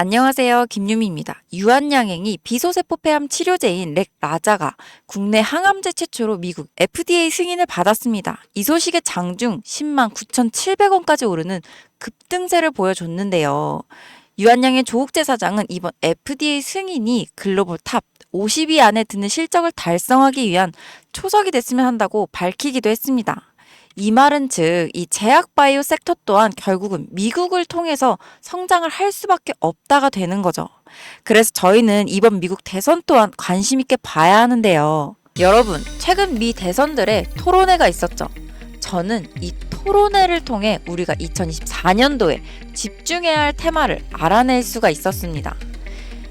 안녕하세요. 김유미입니다. 유한양행이 비소세포 폐암 치료제인 렉라자가 국내 항암제 최초로 미국 FDA 승인을 받았습니다. 이 소식에 장중 10만 9,700원까지 오르는 급등세를 보여줬는데요. 유한양행 조욱재 사장은 이번 FDA 승인이 글로벌 탑 50위 안에 드는 실적을 달성하기 위한 초석이 됐으면 한다고 밝히기도 했습니다. 이 말은 즉, 이 제약 바이오 섹터 또한 결국은 미국을 통해서 성장을 할 수밖에 없다가 되는 거죠. 그래서 저희는 이번 미국 대선 또한 관심 있게 봐야 하는데요. 여러분, 최근 미 대선들의 토론회가 있었죠. 저는 이 토론회를 통해 우리가 2024년도에 집중해야 할 테마를 알아낼 수가 있었습니다.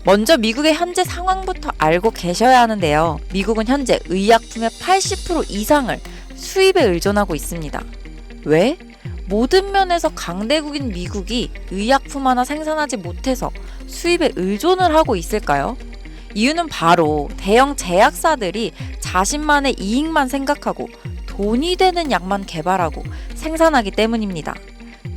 먼저 미국의 현재 상황부터 알고 계셔야 하는데요. 미국은 현재 의약품의 80% 이상을 수입에 의존하고 있습니다. 왜? 모든 면에서 강대국인 미국이 의약품 하나 생산하지 못해서 수입에 의존을 하고 있을까요? 이유는 바로 대형 제약사들이 자신만의 이익만 생각하고 돈이 되는 약만 개발하고 생산하기 때문입니다.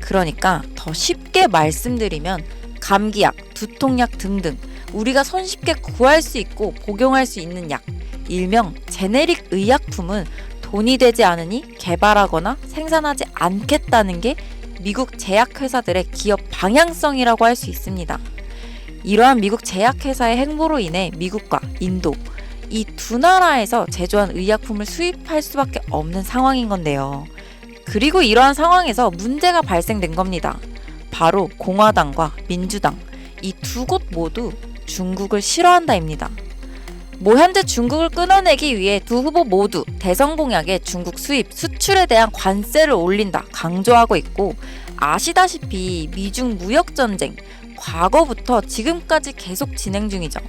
그러니까 더 쉽게 말씀드리면 감기약, 두통약 등등 우리가 손쉽게 구할 수 있고 복용할 수 있는 약, 일명 제네릭 의약품은 돈이 되지 않으니 개발하거나 생산하지 않겠다는 게 미국 제약회사들의 기업 방향성이라고 할 수 있습니다. 이러한 미국 제약회사의 행보로 인해 미국과 인도, 이 두 나라에서 제조한 의약품을 수입할 수밖에 없는 상황인 건데요. 그리고 이러한 상황에서 문제가 발생된 겁니다. 바로 공화당과 민주당, 이 두 곳 모두 중국을 싫어한다입니다. 현재 중국을 끊어내기 위해 두 후보 모두 대선 공약에 중국 수입, 수출에 대한 관세를 올린다 강조하고 있고, 아시다시피 미중 무역전쟁 과거부터 지금까지 계속 진행 중이죠.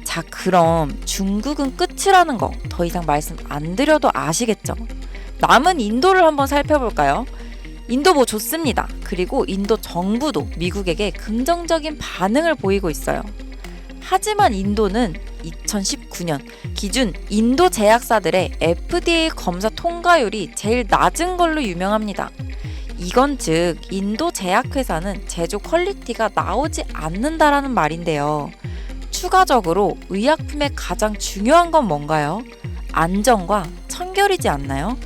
자, 그럼 중국은 끝이라는 거 더 이상 말씀 안 드려도 아시겠죠? 남은 인도를 한번 살펴볼까요? 인도 좋습니다. 그리고 인도 정부도 미국에게 긍정적인 반응을 보이고 있어요. 하지만 인도는 2019년 기준 인도 제약사들의 FDA 검사 통과율이 제일 낮은 걸로 유명합니다. 이건 즉 인도 제약회사는 제조 퀄리티가 나오지 않는다라는 말인데요. 추가적으로 의약품의 가장 중요한 건 뭔가요? 안전과 청결이지 않나요?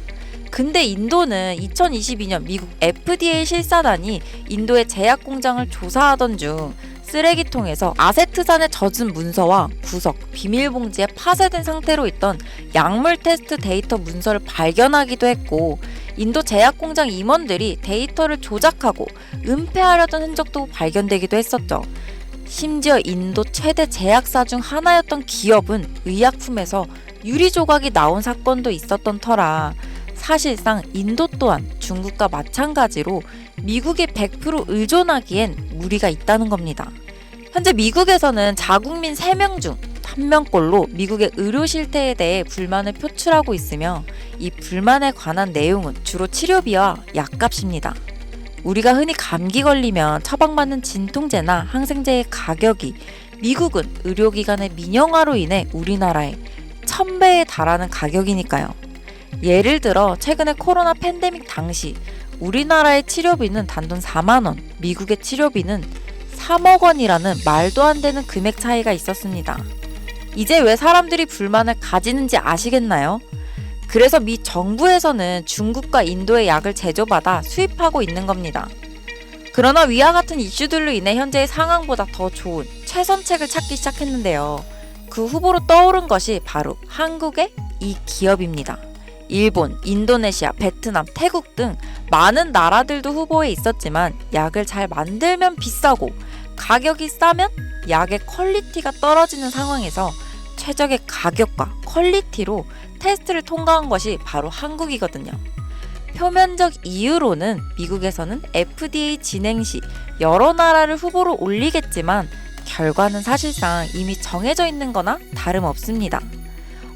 근데 인도는 2022년 미국 FDA 실사단이 인도의 제약 공장을 조사하던 중 쓰레기통에서 아세트산에 젖은 문서와 구석, 비밀봉지에 파쇄된 상태로 있던 약물 테스트 데이터 문서를 발견하기도 했고, 인도 제약공장 임원들이 데이터를 조작하고 은폐하려던 흔적도 발견되기도 했었죠. 심지어 인도 최대 제약사 중 하나였던 기업은 의약품에서 유리 조각이 나온 사건도 있었던 터라, 사실상 인도 또한 중국과 마찬가지로 미국에 100% 의존하기엔 무리가 있다는 겁니다. 현재 미국에서는 자국민 3명 중 1명꼴로 미국의 의료 실태에 대해 불만을 표출하고 있으며, 이 불만에 관한 내용은 주로 치료비와 약값입니다. 우리가 흔히 감기 걸리면 처방받는 진통제나 항생제의 가격이 미국은 의료기관의 민영화로 인해 우리나라의 1000배에 달하는 가격이니까요. 예를 들어 최근에 코로나 팬데믹 당시 우리나라의 치료비는 단돈 4만원, 미국의 치료비는 3억 원이라는 말도 안 되는 금액 차이가 있었습니다. 이제 왜 사람들이 불만을 가지는지 아시겠나요? 그래서 미 정부에서는 중국과 인도의 약을 제조받아 수입하고 있는 겁니다. 그러나 위와 같은 이슈들로 인해 현재의 상황보다 더 좋은 최선책을 찾기 시작했는데요. 그 후보로 떠오른 것이 바로 한국의 이 기업입니다. 일본, 인도네시아, 베트남, 태국 등 많은 나라들도 후보에 있었지만 약을 잘 만들면 비싸고 가격이 싸면 약의 퀄리티가 떨어지는 상황에서 최적의 가격과 퀄리티로 테스트를 통과한 것이 바로 한국이거든요. 표면적 이유로는 미국에서는 FDA 진행 시 여러 나라를 후보로 올리겠지만 결과는 사실상 이미 정해져 있는 거나 다름없습니다.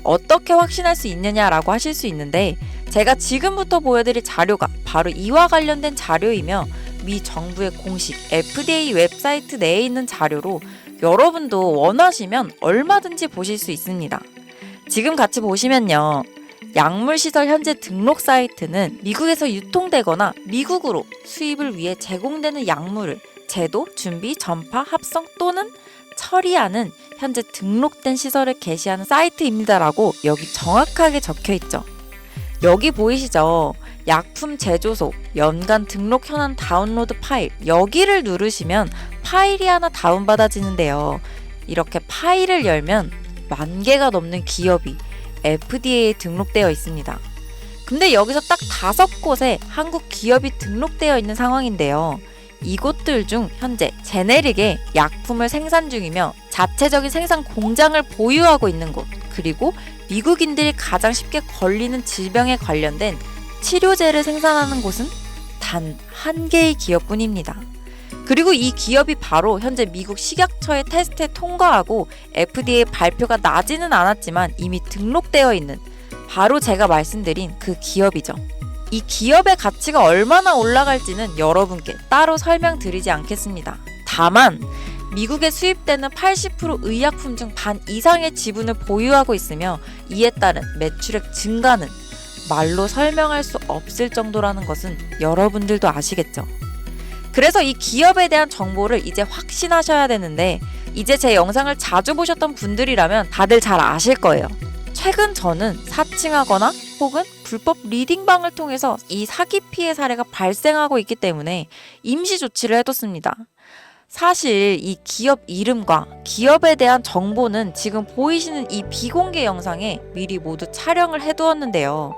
어떻게 확신할 수 있느냐라고 하실 수 있는데, 제가 지금부터 보여드릴 자료가 바로 이와 관련된 자료이며 미 정부의 공식 FDA 웹사이트 내에 있는 자료로 여러분도 원하시면 얼마든지 보실 수 있습니다. 지금 같이 보시면요. 약물시설 현재 등록 사이트는 미국에서 유통되거나 미국으로 수입을 위해 제공되는 약물을 제도, 준비, 전파, 합성 또는 처리하는 현재 등록된 시설을 게시하는 사이트입니다라고 여기 정확하게 적혀 있죠. 여기 보이시죠? 약품 제조소, 연간 등록 현황 다운로드 파일, 여기를 누르시면 파일이 하나 다운받아지는데요. 이렇게 파일을 열면 10,000개가 넘는 기업이 FDA에 등록되어 있습니다. 근데 여기서 딱 5곳에 한국 기업이 등록되어 있는 상황인데요. 이곳들 중 현재 제네릭의 약품을 생산 중이며 자체적인 생산 공장을 보유하고 있는 곳, 그리고 미국인들이 가장 쉽게 걸리는 질병에 관련된 치료제를 생산하는 곳은 단 1개의 기업뿐입니다. 그리고 이 기업이 바로 현재 미국 식약처의 테스트에 통과하고 FDA 발표가 나지는 않았지만 이미 등록되어 있는 바로 제가 말씀드린 그 기업이죠. 이 기업의 가치가 얼마나 올라갈지는 여러분께 따로 설명드리지 않겠습니다. 다만 미국에 수입되는 80% 의약품 중 반 이상의 지분을 보유하고 있으며 이에 따른 매출액 증가는 말로 설명할 수 없을 정도라는 것은 여러분들도 아시겠죠? 그래서 이 기업에 대한 정보를 이제 확신하셔야 되는데 이제 제 영상을 자주 보셨던 분들이라면 다들 잘 아실 거예요. 최근 저는 사칭하거나 혹은 불법 리딩방을 통해서 이 사기 피해 사례가 발생하고 있기 때문에 임시 조치를 해뒀습니다. 사실 이 기업 이름과 기업에 대한 정보는 지금 보이시는 이 비공개 영상에 미리 모두 촬영을 해두었는데요.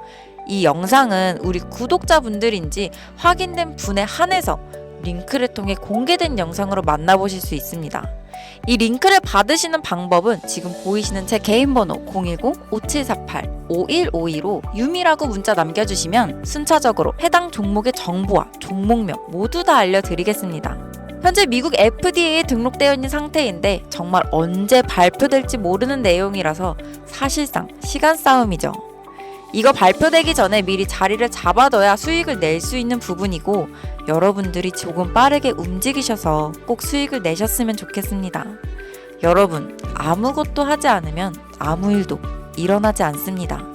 이 영상은 우리 구독자분들인지 확인된 분에 한해서 링크를 통해 공개된 영상으로 만나보실 수 있습니다. 이 링크를 받으시는 방법은 지금 보이시는 제 개인 번호 010-5748-5152로 유미라고 문자 남겨주시면 순차적으로 해당 종목의 정보와 종목명 모두 다 알려드리겠습니다. 현재 미국 FDA에 등록되어 있는 상태인데 정말 언제 발표될지 모르는 내용이라서 사실상 시간 싸움이죠. 이거 발표되기 전에 미리 자리를 잡아둬야 수익을 낼 수 있는 부분이고 여러분들이 조금 빠르게 움직이셔서 꼭 수익을 내셨으면 좋겠습니다. 여러분, 아무것도 하지 않으면 아무 일도 일어나지 않습니다.